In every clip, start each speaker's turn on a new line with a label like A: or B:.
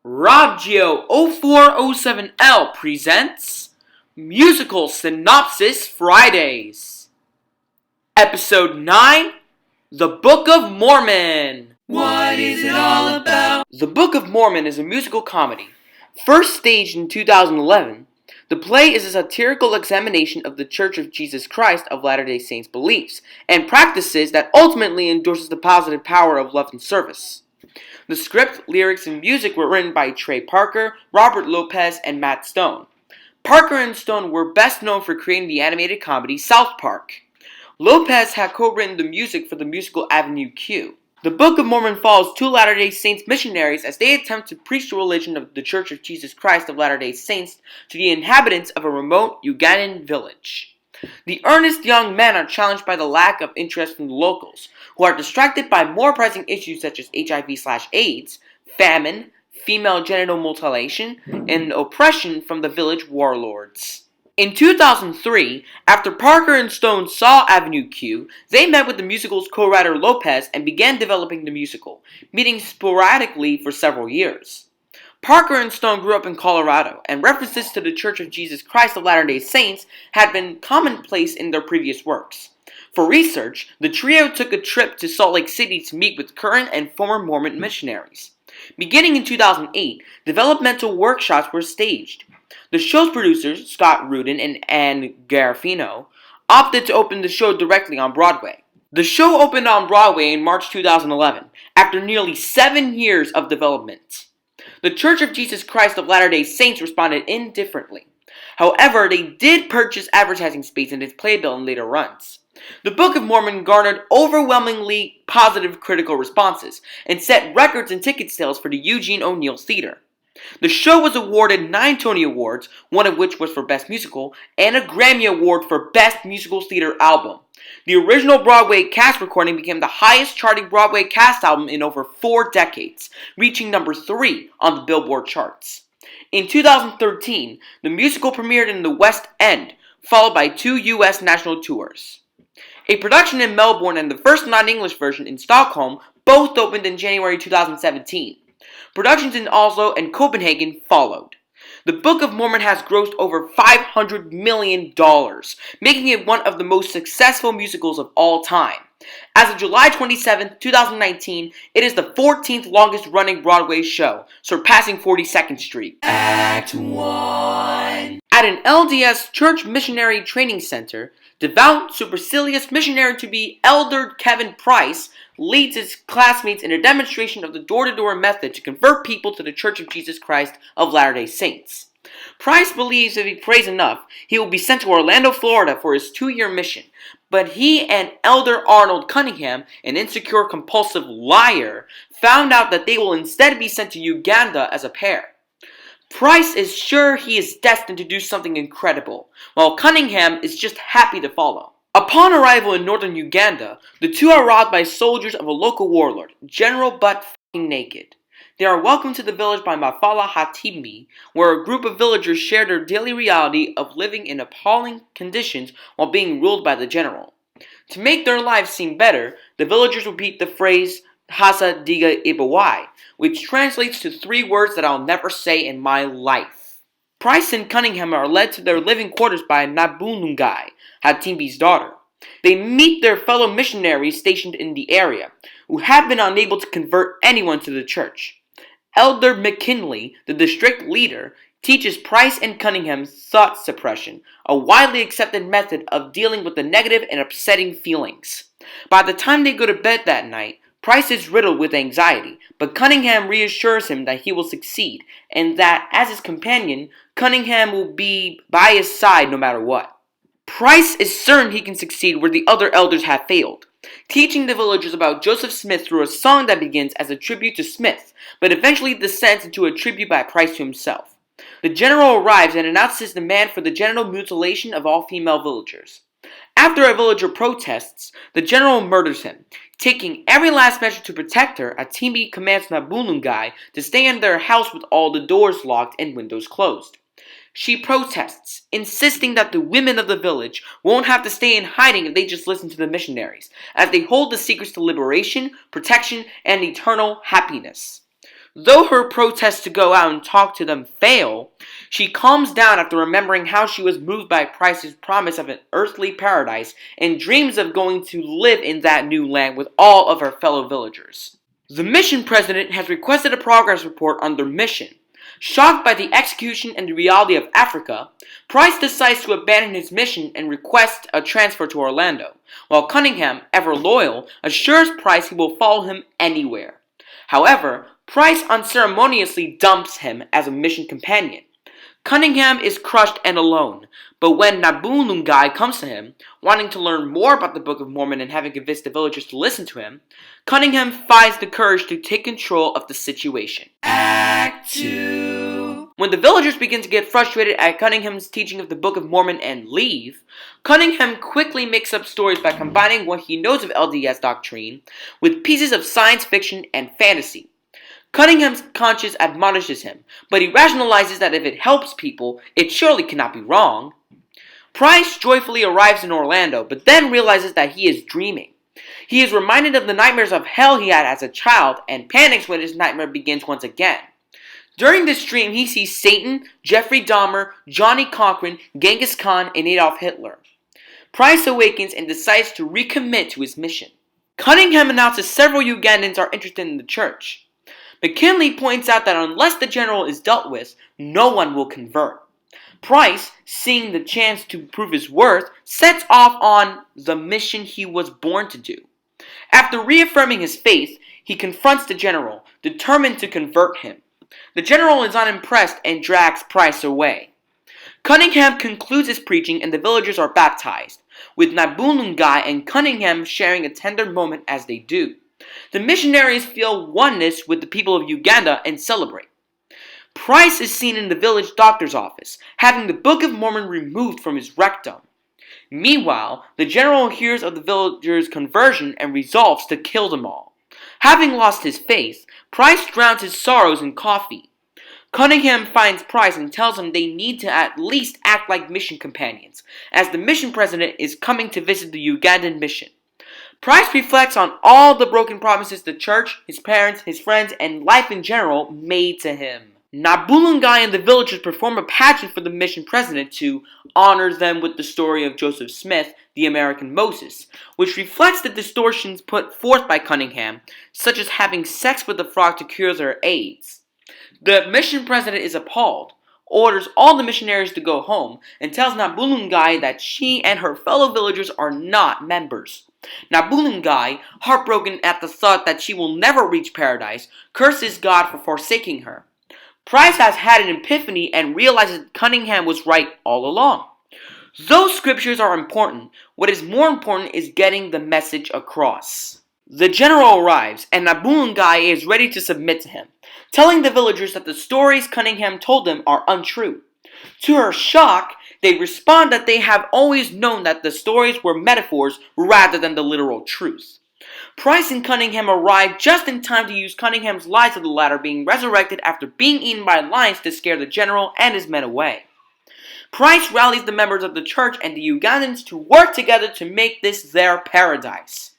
A: Raggio 0407L presents Musical Synopsis Fridays. Episode 9, The Book of Mormon.
B: What is it all about?
A: The Book of Mormon is a musical comedy. First staged in 2011, the play is a satirical examination of the Church of Jesus Christ of Latter-day Saints' beliefs and practices that ultimately endorses the positive power of love and service. The script, lyrics, and music were written by Trey Parker, Robert Lopez, and Matt Stone. Parker and Stone were best known for creating the animated comedy South Park. Lopez had co-written the music for the musical Avenue Q. The Book of Mormon follows two Latter-day Saints missionaries as they attempt to preach the religion of the Church of Jesus Christ of Latter-day Saints to the inhabitants of a remote Ugandan village. The earnest young men are challenged by the lack of interest from the locals, who are distracted by more pressing issues such as HIV/AIDS, famine, female genital mutilation, and oppression from the village warlords. In 2003, after Parker and Stone saw Avenue Q, they met with the musical's co-writer Lopez and began developing the musical, meeting sporadically for several years. Parker and Stone grew up in Colorado, and references to the Church of Jesus Christ of Latter-day Saints had been commonplace in their previous works. For research, the trio took a trip to Salt Lake City to meet with current and former Mormon missionaries. Beginning in 2008, developmental workshops were staged. The show's producers, Scott Rudin and Ann Garofino, opted to open the show directly on Broadway. The show opened on Broadway in March 2011, after nearly 7 years of development. The Church of Jesus Christ of Latter-day Saints responded indifferently. However, they did purchase advertising space in its playbill in later runs. The Book of Mormon garnered overwhelmingly positive critical responses and set records in ticket sales for the Eugene O'Neill Theater. The show was awarded 9 Tony Awards, one of which was for Best Musical, and a Grammy Award for Best Musical Theater Album. The original Broadway cast recording became the highest charting Broadway cast album in over 4 decades, reaching number 3 on the Billboard charts. In 2013, the musical premiered in the West End, followed by 2 U.S. national tours. A production in Melbourne and the first non-English version in Stockholm both opened in January 2017. Productions in Oslo and Copenhagen followed. The Book of Mormon has grossed over $500 million, making it one of the most successful musicals of all time. As of July 27, 2019, it is the 14th longest running Broadway show, surpassing 42nd Street.
B: Act 1.
A: At an LDS Church Missionary Training Center, devout, supercilious missionary-to-be Elder Kevin Price leads his classmates in a demonstration of the door-to-door method to convert people to the Church of Jesus Christ of Latter-day Saints. Price believes if he prays enough, he will be sent to Orlando, Florida for his 2-year mission, but he and Elder Arnold Cunningham, an insecure compulsive liar, found out that they will instead be sent to Uganda as a pair. Price is sure he is destined to do something incredible, while Cunningham is just happy to follow. Upon arrival in northern Uganda, the two are robbed by soldiers of a local warlord, General Butt Naked. They are welcomed to the village by Mafala Hatimbi, where a group of villagers share their daily reality of living in appalling conditions while being ruled by the general. To make their lives seem better, the villagers repeat the phrase Hasa Diga Ibawai, which translates to 3 words that I'll never say in my life. Price and Cunningham are led to their living quarters by Nabulungai, Hatimbi's daughter. They meet their fellow missionaries stationed in the area, who have been unable to convert anyone to the church. Elder McKinley, the district leader, teaches Price and Cunningham thought suppression, a widely accepted method of dealing with the negative and upsetting feelings. By the time they go to bed that night, Price is riddled with anxiety, but Cunningham reassures him that he will succeed, and that, as his companion, Cunningham will be by his side no matter what. Price is certain he can succeed where the other elders have failed, teaching the villagers about Joseph Smith through a song that begins as a tribute to Smith, but eventually descends into a tribute by Price to himself. The general arrives and announces his demand for the genital mutilation of all female villagers. After a villager protests, the general murders him. Taking every last measure to protect her, Atimi commands Nabulungai to stay in their house with all the doors locked and windows closed. She protests, insisting that the women of the village won't have to stay in hiding if they just listen to the missionaries, as they hold the secrets to liberation, protection, and eternal happiness. Though her protests to go out and talk to them fail, she calms down after remembering how she was moved by Price's promise of an earthly paradise and dreams of going to live in that new land with all of her fellow villagers. The mission president has requested a progress report on their mission. Shocked by the execution and the reality of Africa, Price decides to abandon his mission and requests a transfer to Orlando, while Cunningham, ever loyal, assures Price he will follow him anywhere. However, Price unceremoniously dumps him as a mission companion. Cunningham is crushed and alone, but when Nabulungai comes to him, wanting to learn more about the Book of Mormon and having convinced the villagers to listen to him, Cunningham finds the courage to take control of the situation.
B: Act 2.
A: When the villagers begin to get frustrated at Cunningham's teaching of the Book of Mormon and leave, Cunningham quickly makes up stories by combining what he knows of LDS doctrine with pieces of science fiction and fantasy. Cunningham's conscience admonishes him, but he rationalizes that if it helps people, it surely cannot be wrong. Price joyfully arrives in Orlando, but then realizes that he is dreaming. He is reminded of the nightmares of hell he had as a child, and panics when his nightmare begins once again. During this dream, he sees Satan, Jeffrey Dahmer, Johnny Cochran, Genghis Khan, and Adolf Hitler. Price awakens and decides to recommit to his mission. Cunningham announces several Ugandans are interested in the church. McKinley points out that unless the general is dealt with, no one will convert. Price, seeing the chance to prove his worth, sets off on the mission he was born to do. After reaffirming his faith, he confronts the general, determined to convert him. The general is unimpressed and drags Price away. Cunningham concludes his preaching and the villagers are baptized, with Nabulungai and Cunningham sharing a tender moment as they do. The missionaries feel oneness with the people of Uganda and celebrate. Price is seen in the village doctor's office, having the Book of Mormon removed from his rectum. Meanwhile, the general hears of the villagers' conversion and resolves to kill them all. Having lost his faith, Price drowns his sorrows in coffee. Cunningham finds Price and tells him they need to at least act like mission companions, as the mission president is coming to visit the Ugandan mission. Price reflects on all the broken promises the church, his parents, his friends, and life in general made to him. Nabulungai and the villagers perform a pageant for the mission president to honor them with the story of Joseph Smith, the American Moses, which reflects the distortions put forth by Cunningham, such as having sex with a frog to cure their AIDS. The mission president is appalled, orders all the missionaries to go home, and tells Nabulungai that she and her fellow villagers are not members. Nabulungai, heartbroken at the thought that she will never reach paradise, curses God for forsaking her. Price has had an epiphany and realizes Cunningham was right all along. Though scriptures are important, what is more important is getting the message across. The general arrives, and Nabulungai is ready to submit to him, telling the villagers that the stories Cunningham told them are untrue. To her shock, they respond that they have always known that the stories were metaphors rather than the literal truth. Price and Cunningham arrive just in time to use Cunningham's lies of the latter being resurrected after being eaten by lions to scare the general and his men away. Price rallies the members of the church and the Ugandans to work together to make this their paradise.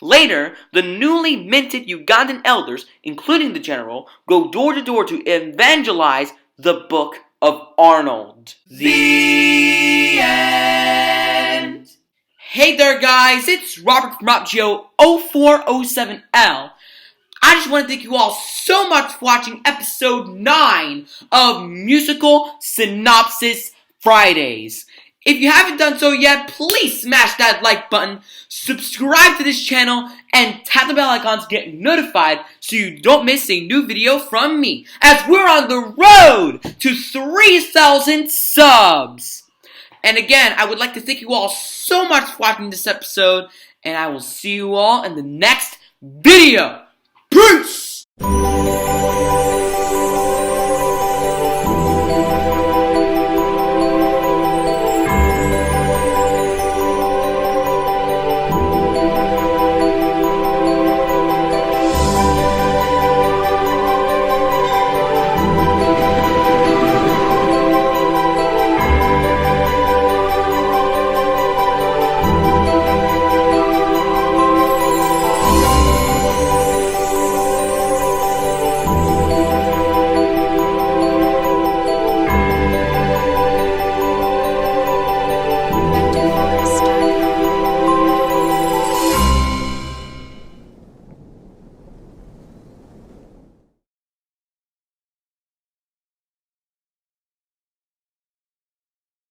A: Later, the newly minted Ugandan elders, including the general, go door to door to evangelize the Book of Arnold.
B: The end.
A: Hey there guys, it's Robert from RopGeo0407L. I just want to thank you all so much for watching episode 9 of Musical Synopsis Fridays. If you haven't done so yet, please smash that like button, subscribe to this channel, and tap the bell icon to get notified so you don't miss a new video from me, as we're on the road to 3,000 subs. And again, I would like to thank you all so much for watching this episode, and I will see you all in the next video. Peace!